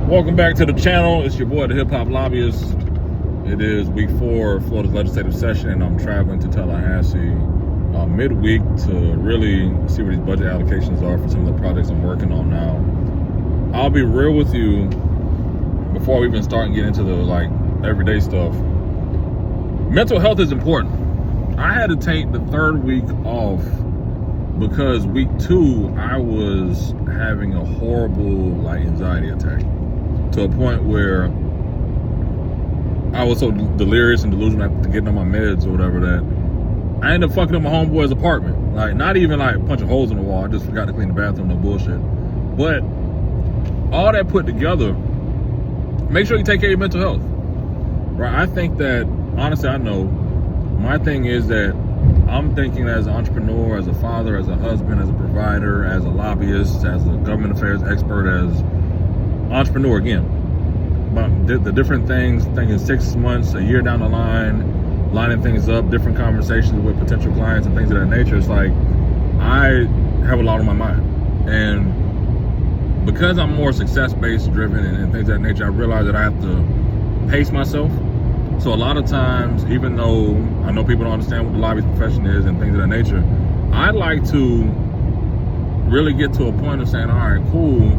Welcome back to the channel. It's your boy, the Hip Hop Lobbyist. It is week 4 of Florida's legislative session, and I'm traveling to Tallahassee midweek to really see what these budget allocations are for some of the projects I'm working on now. I'll be real with you before we even start and get into the everyday stuff. Mental health is important. I had to take the 3rd week off because week 2 I was having a horrible anxiety attack to a point where I was so delirious and delusional after getting on my meds or whatever that I ended up fucking up my homeboy's apartment. Not even punching holes in the wall. I just forgot to clean the bathroom, no bullshit. But all that put together, make sure you take care of your mental health. Right? I think that, honestly, I know my thing is that I'm thinking as an entrepreneur, as a father, as a husband, as a provider, as a lobbyist, as a government affairs expert, as entrepreneur again. But the different things, thinking 6 months, a year down the line, lining things up, different conversations with potential clients and things of that nature. It's I have a lot on my mind. And because I'm more success-based driven and things of that nature, I realize that I have to pace myself. So a lot of times, even though I know people don't understand what the lobbyist profession is and things of that nature, I like to really get to a point of saying, all right, cool,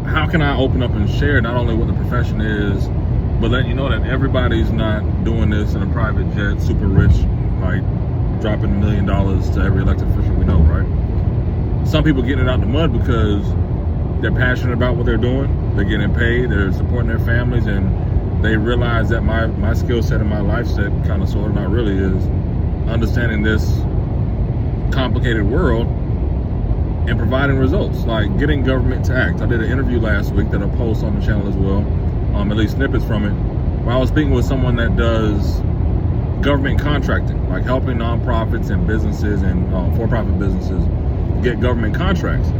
how can I open up and share not only what the profession is, but let you know that everybody's not doing this in a private jet, super rich, dropping $1 million to every elected official we know, right? Some people getting it out the mud because they're passionate about what they're doing, they're getting paid, they're supporting their families, and they realize that my skill set and my life set, kind of sort of not really, is understanding this complicated world and providing results, like getting government to act. I did an interview last week that I'll post on the channel as well, at least snippets from it, where I was speaking with someone that does government contracting, helping nonprofits and businesses and for-profit businesses get government contracts.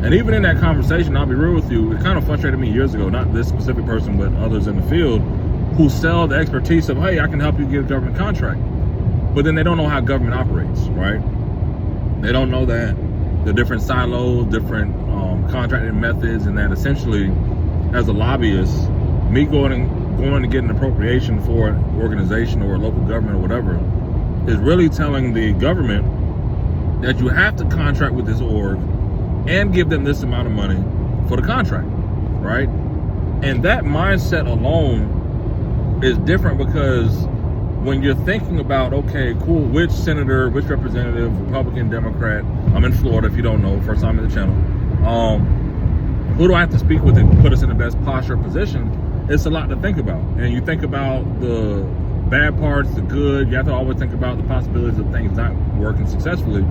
And even in that conversation, I'll be real with you, it kind of frustrated me years ago, not this specific person, but others in the field who sell the expertise of, hey, I can help you get a government contract. But then they don't know how government operates, right? They don't know that the different silos, different contracting methods, and that essentially, as a lobbyist, me going to get an appropriation for an organization or a local government or whatever is really telling the government that you have to contract with this org and give them this amount of money for the contract, right? And that mindset alone is different because when you're thinking about, okay, cool, which senator, which representative, Republican, Democrat, I'm in Florida if you don't know, first time in the channel, who do I have to speak with and put us in the best posture position? It's a lot to think about. And you think about the bad parts, the good, you have to always think about the possibilities of things not working successfully.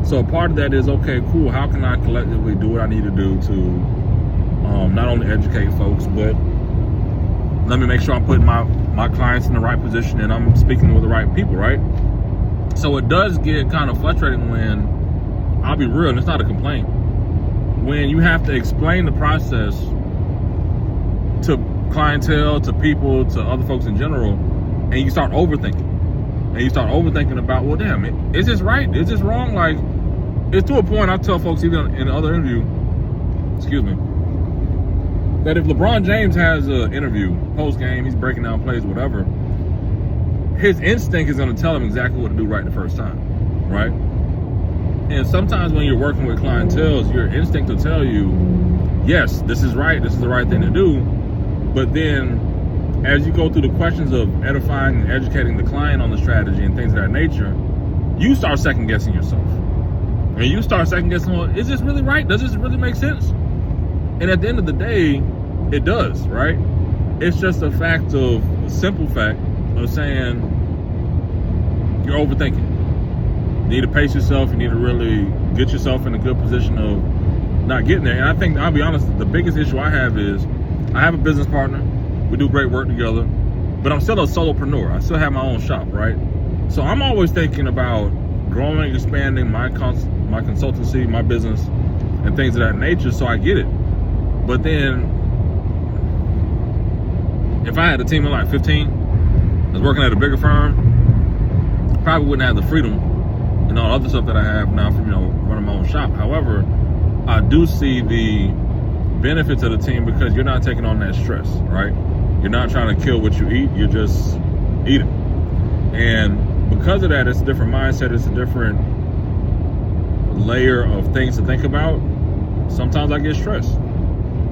So part of that is, okay, cool, how can I collectively do what I need to do to not only educate folks, but let me make sure I'm putting my clients in the right position and I'm speaking with the right people, right? So it does get kind of frustrating when, I'll be real, and it's not a complaint, when you have to explain the process to clientele, to people, to other folks in general, and you start overthinking. And you start overthinking about, well, damn, is this right? Is this wrong? It's to a point, I tell folks even in other interview, that if LeBron James has an interview, post-game, he's breaking down plays, whatever, his instinct is going to tell him exactly what to do right the first time, right? And sometimes when you're working with clientele, your instinct will tell you, yes, this is right, this is the right thing to do. But then as you go through the questions of edifying and educating the client on the strategy and things of that nature, you start second guessing yourself. And you start second guessing, well, is this really right? Does this really make sense? And at the end of the day, it does, right? It's just a simple fact of saying you're overthinking. You need to pace yourself. You need to really get yourself in a good position of not getting there. And I think, I'll be honest, the biggest issue I have is I have a business partner. We do great work together, but I'm still a solopreneur. I still have my own shop, right? So I'm always thinking about growing, expanding my consultancy, my business, and things of that nature, so I get it. But then, if I had a team of 15, I was working at a bigger firm, I probably wouldn't have the freedom and all the other stuff that I have now from running my own shop. However, I do see the benefit to the team because you're not taking on that stress, right? You're not trying to kill what you eat, you're just eating. And because of that, it's a different mindset, it's a different layer of things to think about. Sometimes I get stressed.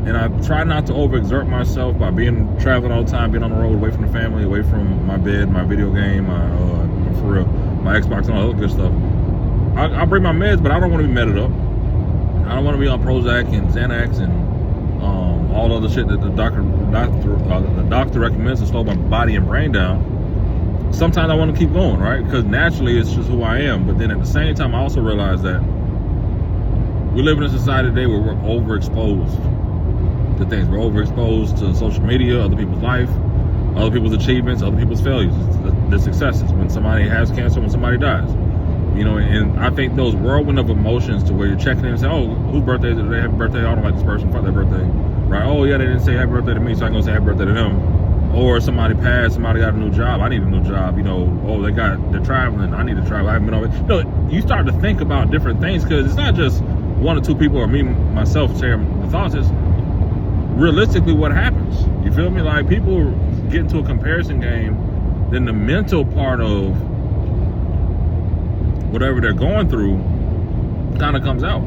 And I try not to overexert myself by traveling all the time, being on the road, away from the family, away from my bed, my video game, my Xbox and all that good stuff. I bring my meds, but I don't want to be medded up. I don't want to be on Prozac and Xanax and all the other shit that the doctor recommends to slow my body and brain down. Sometimes I want to keep going, right? Because naturally it's just who I am. But then at the same time, I also realize that we live in a society today where we're overexposed to things. We're overexposed to social media, other people's life, other people's achievements, other people's failures, the successes. When somebody has cancer, when somebody dies, you know. And I think those whirlwind of emotions to where you're checking in and saying, "Oh, whose birthday is it today? Happy birthday! I don't like this person. Fuck their birthday." Right? Oh yeah, they didn't say happy birthday to me, so I'm gonna say happy birthday to them. Or somebody passed, somebody got a new job. I need a new job. You know, oh they're traveling. I need to travel. I haven't been over. You know, you start to think about different things because it's not just one or two people or me myself sharing the thoughts. It's realistically what happens. You feel me? Like people get into a comparison game, then the mental part of whatever they're going through kind of comes out.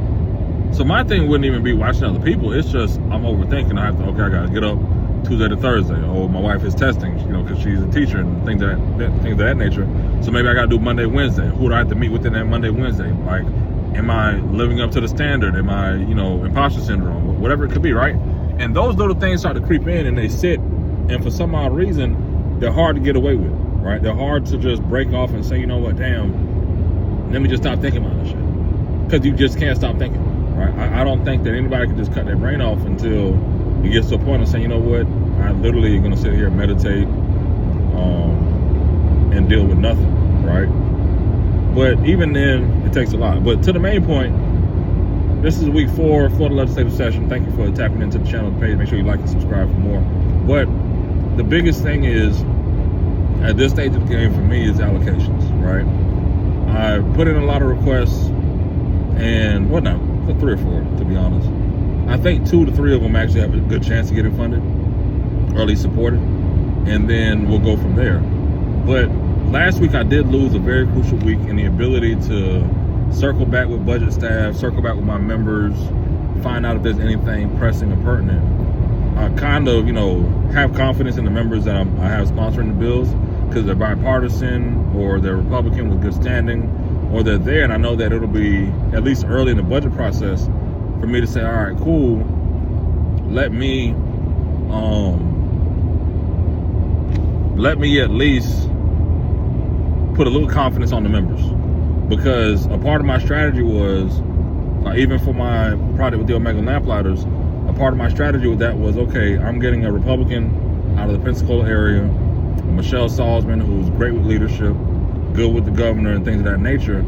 So my thing wouldn't even be watching other people. It's just I'm overthinking. I gotta get up Tuesday to Thursday. Oh, my wife is testing, you know, because she's a teacher and things of that nature. So maybe I gotta do Monday, Wednesday. Who do I have to meet within that Monday, Wednesday? Like, am I living up to the standard? Am I, you know, imposter syndrome? Whatever it could be, right? And those little things start to creep in and they sit, and for some odd reason, they're hard to get away with, right? They're hard to just break off and say, you know what, damn, let me just stop thinking about this shit. Because you just can't stop thinking, right? I don't think that anybody can just cut their brain off until it gets to a point of saying, you know what, I literally am going to sit here and meditate and deal with nothing, right? But even then, it takes a lot. But to the main point, this is week 4, Florida legislative session. Thank you for tapping into the channel page. Make sure you like and subscribe for more. But the biggest thing is, at this stage of the game for me, is allocations, right? I put in a lot of requests, and whatnot, 3 or 4, to be honest. I think 2 to 3 of them actually have a good chance of getting funded, or at least supported, and then we'll go from there. But last week I did lose a very crucial week in the ability to circle back with budget staff, circle back with my members, find out if there's anything pressing or pertinent. I kind of, you know, have confidence in the members that I have sponsoring the bills because they're bipartisan or they're Republican with good standing, or they're there, and I know that it'll be at least early in the budget process for me to say, all right, cool, let me at least put a little confidence on the members. Because a part of my strategy was, even for my project with the Omega Lamplighters, a part of my strategy with that was, okay, I'm getting a Republican out of the Pensacola area, Michelle Salzman, who's great with leadership, good with the governor and things of that nature.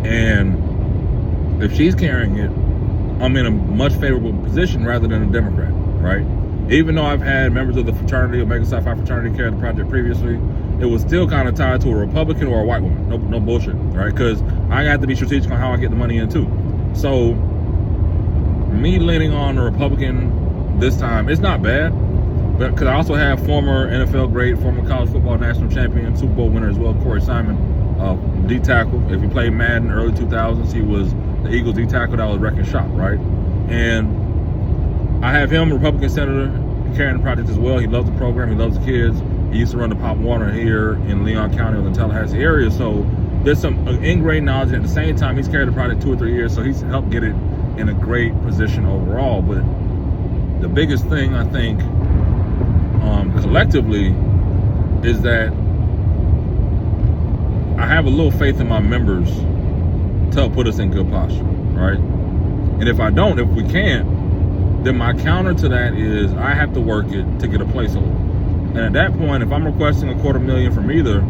And if she's carrying it, I'm in a much favorable position rather than a Democrat, right? Even though I've had members of the fraternity, Omega Psi Phi fraternity, carry the project previously, it was still kind of tied to a Republican or a white woman. No bullshit, right? Because I got to be strategic on how I get the money in too. So me leaning on a Republican this time, it's not bad, but because I also have former NFL great, former college football national champion, Super Bowl winner as well, Corey Simon, D tackle. If you played Madden early 2000s, he was the Eagles D tackle that was wrecking shop, right? And I have him, Republican senator, carrying the project as well. He loves the program. He loves the kids. He used to run the Pop Warner here in Leon County or the Tallahassee area. So there's some ingrained knowledge. And at the same time, he's carried the project 2 or 3 years. So he's helped get it in a great position overall. But the biggest thing, I think, collectively, is that I have a little faith in my members to help put us in good posture, right? And if I don't, if we can't, then my counter to that is I have to work it to get a placeholder. And at that point, if I'm requesting $250,000 from either,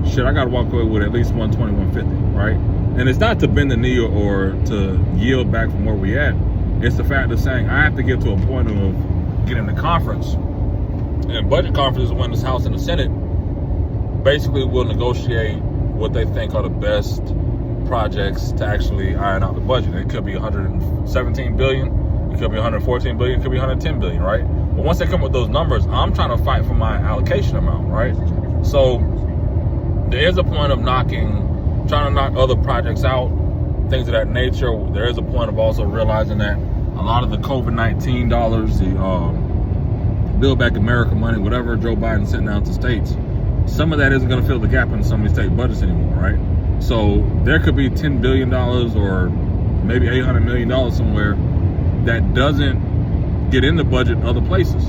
shit, I got to walk away with at least 120, 150, right? And it's not to bend the knee or to yield back from where we at. It's the fact of saying I have to get to a point of getting the conference. And budget conference is when this House and the Senate basically will negotiate what they think are the best projects to actually iron out the budget. It could be $117 billion. It It could be 114 billion, it could be 110 billion, right? But once they come with those numbers, I'm trying to fight for my allocation amount, right? So there is a point of trying to knock other projects out, things of that nature. There is a point of also realizing that a lot of the COVID-19 dollars, the Build Back America money, whatever Joe Biden sent out to states, some of that isn't going to fill the gap in some of these state budgets anymore, right? So there could be $10 billion or maybe $800 million somewhere that doesn't get in the budget other places,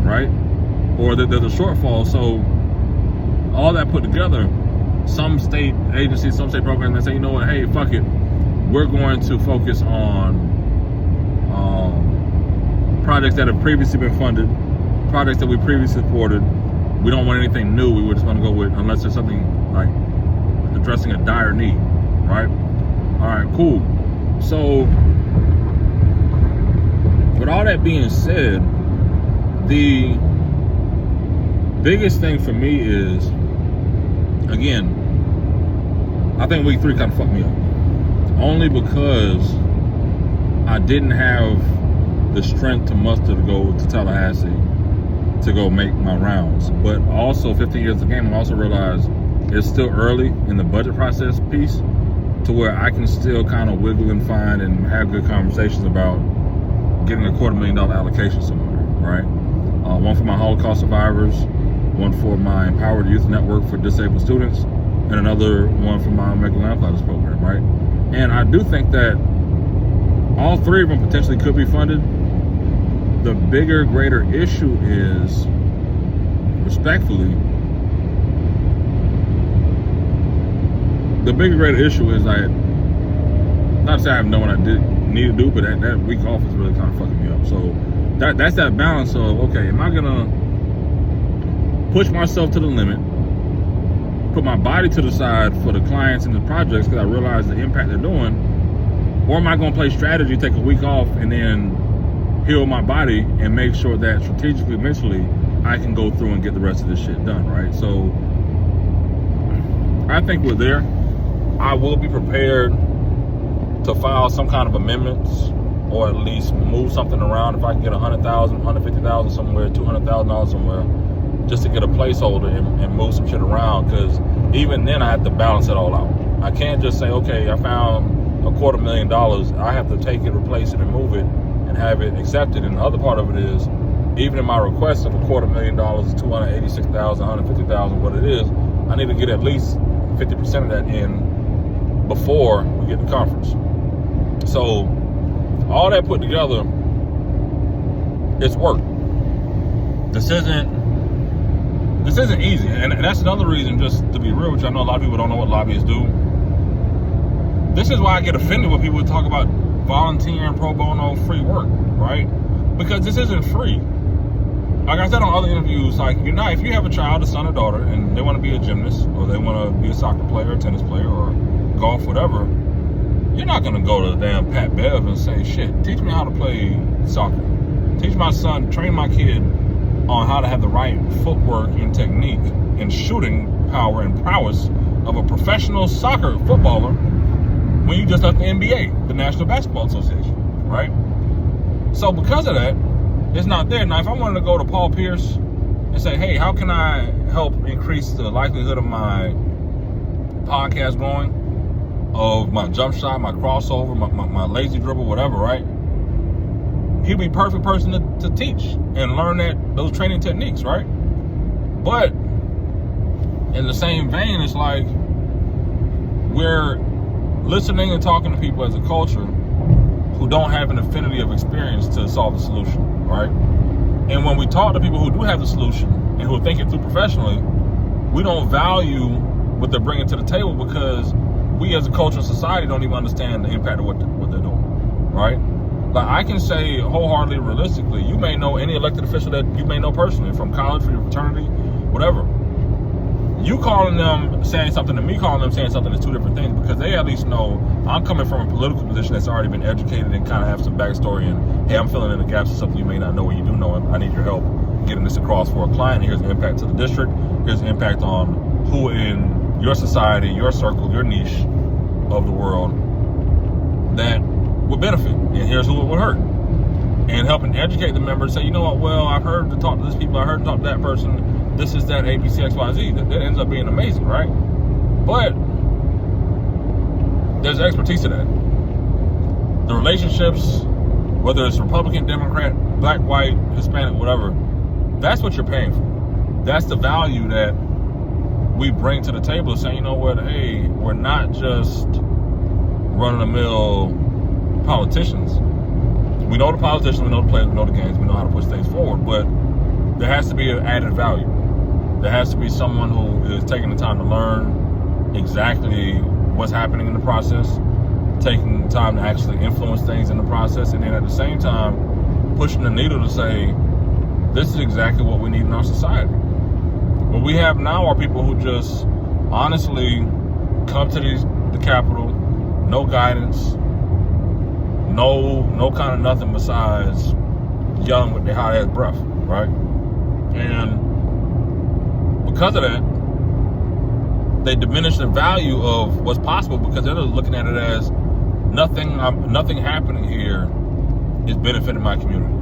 right? Or that there's a shortfall. So all that put together, some state agencies, some state programs that say, you know what, hey, fuck it, we're going to focus on projects that have previously been funded, projects that we previously supported. We don't want anything new. We just want to go with, unless there's something like addressing a dire need, right? All right, cool. So with all that being said, the biggest thing for me is, again, I think week 3 kind of fucked me up. Only because I didn't have the strength to muster to go to Tallahassee to go make my rounds. But also 15 years of the game, I also realized it's still early in the budget process piece to where I can still kind of wiggle and find and have good conversations about getting a $250,000 allocation somewhere, right? One for my Holocaust survivors, one for my Empowered Youth Network for disabled students, and another one for my American Lamplighter's program, right? And I do think that all 3 of them potentially could be funded. The bigger, greater issue is, respectfully, the bigger, greater issue is not to say I have known what I need to do, but that week off is really kind of fucking me up. So that's that balance of, okay, am I gonna push myself to the limit, put my body to the side for the clients and the projects because I realize the impact they're doing, or am I gonna play strategy, take a week off, and then heal my body and make sure that strategically, mentally, I can go through and get the rest of this shit done, right? So I think we're there. I will be prepared to file some kind of amendments, or at least move something around. If I can get $100,000, $150,000 somewhere, $200,000 somewhere, just to get a placeholder and move some shit around. Because even then, I have to balance it all out. I can't just say, okay, I found $250,000. I have to take it, replace it, and move it, and have it accepted. And the other part of it is, even in my request of $250,000, $286,000, $150,000, what it is, I need to get at least 50% of that in before we get to conference. So all that put together, it's work. This isn't easy, and that's another reason, just to be real with you. I know a lot of people don't know what lobbyists do. This is why I get offended when people talk about volunteering, pro bono, free work, right? Because this isn't free. Like I said on other interviews, like, if you have a child, a son or daughter, and they want to be a gymnast, or they want to be a soccer player, a tennis player, or golf, whatever, you're not going to go to the damn Pat Bev and say, shit, teach me how to play soccer. Teach my son, train my kid on how to have the right footwork and technique and shooting power and prowess of a professional soccer footballer when you just left the NBA, the National Basketball Association, right? So because of that, it's not there. Now, if I wanted to go to Paul Pierce and say, hey, how can I help increase the likelihood of my podcast growing, of my jump shot, my crossover, my lazy dribble, whatever, right? He'd be a perfect person to teach and learn those training techniques, right? But in the same vein, it's like we're listening and talking to people as a culture who don't have an affinity of experience to solve the solution, right? And when we talk to people who do have the solution and who are thinking through professionally, we don't value what they're bringing to the table because we as a culture and society don't even understand the impact of what they're doing, right? Like, I can say wholeheartedly, realistically, you may know any elected official that you may know personally, from college, from your fraternity, whatever. You calling them saying something to me calling them saying something is two different things, because they at least know I'm coming from a political position that's already been educated and kind of have some backstory, and hey, I'm filling in the gaps of something you may not know, or you do know, and I need your help getting this across for a client. Here's the impact to the district. Here's the impact on who in your society, your circle, your niche of the world that would benefit, and here's who it would hurt. and helping educate the members. Say, you know what? Well, I've heard to talk to this people. I heard to talk to that person. This is that ABC XYZ. That ends up being amazing, right? But there's expertise to that. The relationships, whether it's Republican, Democrat, black, white, Hispanic, whatever, that's what you're paying for. That's the value that we bring to the table, saying, you know what, hey, we're not just run-of-the-mill politicians. We know the politicians, we know the players, we know the games, we know how to push things forward, but there has to be an added value. There has to be someone who is taking the time to learn exactly what's happening in the process, taking time to actually influence things in the process, and then at the same time, pushing the needle to say, this is exactly what we need in our society. What we have now are people who just honestly come to the Capitol, no guidance, no kind of nothing besides yelling with their hot ass breath, right? And because of that, they diminish the value of what's possible because they're looking at it as nothing happening here is benefiting my community.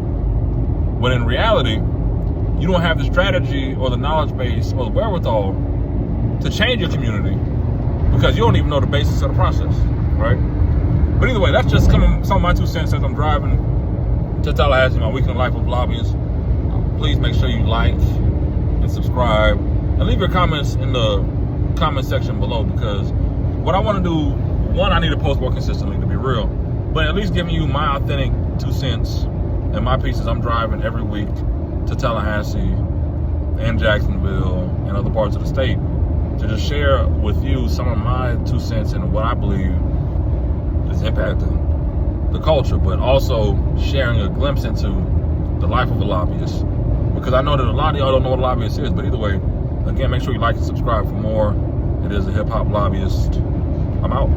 When in reality, you don't have the strategy or the knowledge base or the wherewithal to change your community because you don't even know the basis of the process, right? But either way, that's just some of my 2 cents as I'm driving to Tallahassee, my weekend life with Lobbyist. Please make sure you like and subscribe and leave your comments in the comment section below, because what I want to do, one, I need to post more consistently, to be real, but at least giving you my authentic 2 cents and my pieces. I'm driving every week to Tallahassee and Jacksonville and other parts of the state to just share with you some of my 2 cents and what I believe is impacting the culture, but also sharing a glimpse into the life of a lobbyist, because I know that a lot of y'all don't know what a lobbyist is. But either way, again, make sure you like and subscribe for more. It is a hip-hop lobbyist. I'm out.